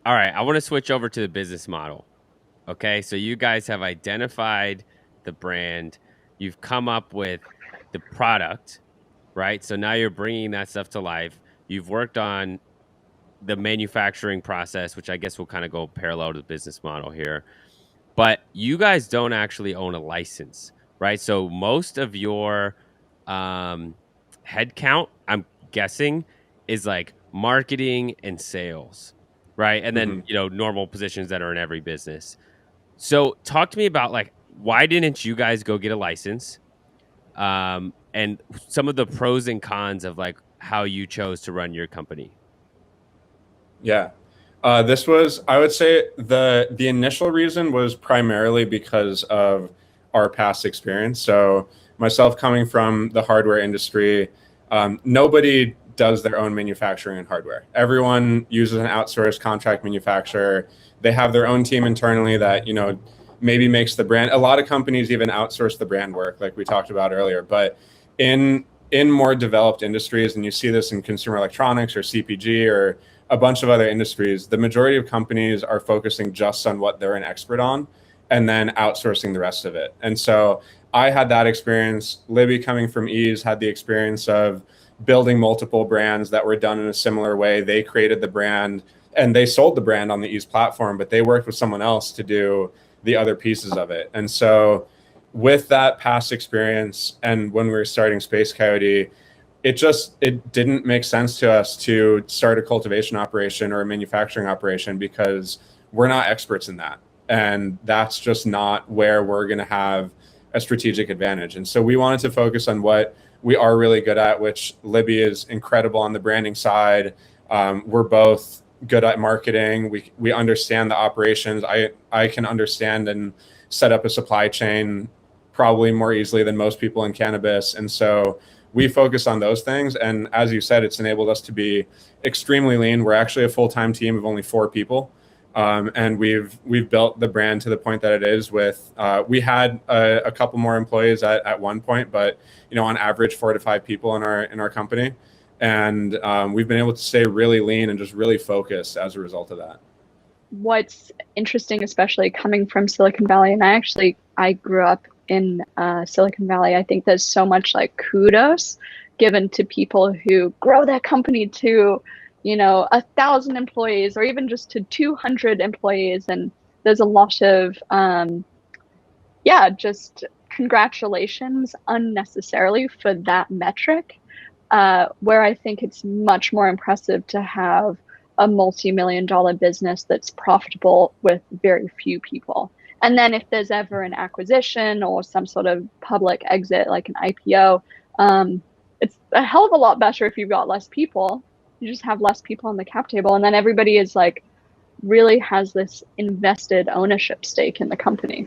All right, I want to switch over to the business model. Okay, so you guys have identified the brand, you've come up with the product, right? So now you're bringing that stuff to life. You've worked on the manufacturing process, which I guess will kind of go parallel to the business model here. But you guys don't actually own a license, right? So most of your um, headcount, I'm guessing, is like marketing and sales, right? And then, Hmm. normal positions that are in every business. So talk to me about like why didn't you guys go get a license? And some of the pros and cons of like how you chose to run your company. Yeah. This was, I would say, the initial reason was primarily because of our past experience. So myself coming from the hardware industry, nobody does their own manufacturing in hardware. Everyone uses an outsourced contract manufacturer. They have their own team internally that, maybe makes the brand. A lot of companies even outsource the brand work, like we talked about earlier. But in more developed industries, and you see this in consumer electronics or CPG or a bunch of other industries, the majority of companies are focusing just on what they're an expert on and then outsourcing the rest of it. And so I had that experience. Libby, coming from Eaze, had the experience of building multiple brands that were done in a similar way. They created the brand and they sold the brand on the Eaze platform, but they worked with someone else to do the other pieces of it. And so with that past experience, and when we were starting Space Coyote, it didn't make sense to us to start a cultivation operation or a manufacturing operation because we're not experts in that, and that's just not where we're going to have a strategic advantage. And so we wanted to focus on what we are really good at, which Libby is incredible on the branding side. We're both good at marketing. We understand the operations. I can understand and set up a supply chain probably more easily than most people in cannabis. And so we focus on those things. And as you said, it's enabled us to be extremely lean. We're actually a full-time team of only 4 people. And we've built the brand to the point that it is with, we had a couple more employees at one point, but on average 4 to 5 people in our company. And we've been able to stay really lean and just really focused as a result of that. What's interesting, especially coming from Silicon Valley, and I grew up in Silicon Valley. I think there's so much like kudos given to people who grow their company to, 1,000 employees or even just to 200 employees, and there's a lot of yeah, just congratulations unnecessarily for that metric. Where I think it's much more impressive to have a multi-million-dollar business that's profitable with very few people. And then if there's ever an acquisition or some sort of public exit, like an IPO, it's a hell of a lot better if you've got less people. You just have less people on the cap table, and then everybody is like really has this invested ownership stake in the company.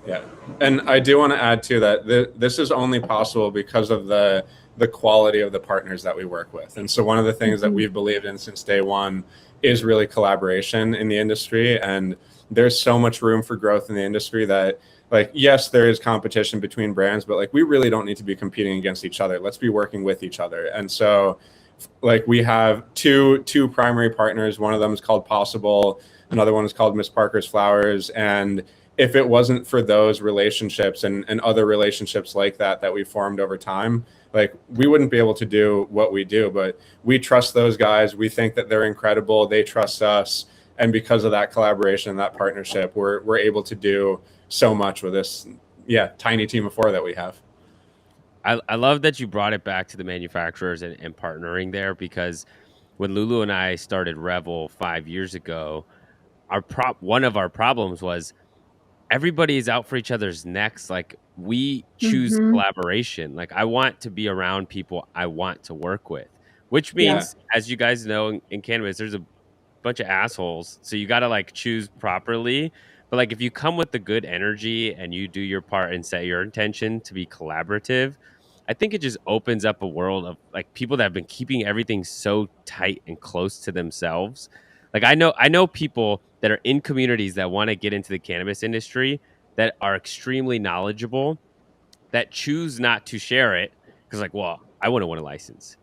Yeah, and I do want to add too that this is only possible because of the quality of the partners that we work with. And so one of the things that Mm-hmm. we've believed in since day one is really collaboration in the industry. And there's so much room for growth in the industry that, like, yes, there is competition between brands, but like we really don't need to be competing against each other. Let's be working with each other. And so like we have two primary partners. One of them is called Possible, another one is called Miss Parker's Flowers. And if it wasn't for those relationships and other relationships like that we formed over time, like we wouldn't be able to do what we do. But we trust those guys. We think that they're incredible. They trust us. And because of that collaboration, that partnership, we're able to do so much with this, tiny team of 4 that we have. I love that you brought it back to the manufacturers and partnering there because when Lulu and I started Revel 5 years ago, one of our problems was everybody is out for each other's necks. Like we choose Mm-hmm. collaboration. Like I want to be around people I want to work with, which Yeah. Yeah. means, as you guys know, in cannabis, there's a bunch of assholes. So you got to like choose properly. But like if you come with the good energy and you do your part and set your intention to be collaborative, I think it just opens up a world of like people that have been keeping everything so tight and close to themselves. Like I know people that are in communities that want to get into the cannabis industry that are extremely knowledgeable that choose not to share it because like, well, I wouldn't want a license.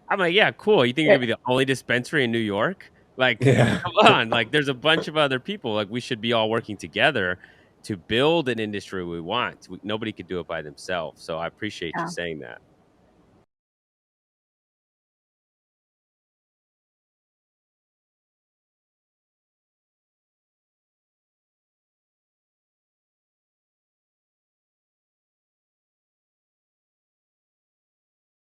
I'm like, yeah, cool. You think you're Yeah. gonna be the only dispensary in New York? Like, Yeah. come on, like there's a bunch of other people. Like we should be all working together to build an industry we want. Nobody could do it by themselves. So I appreciate you Yeah. saying that.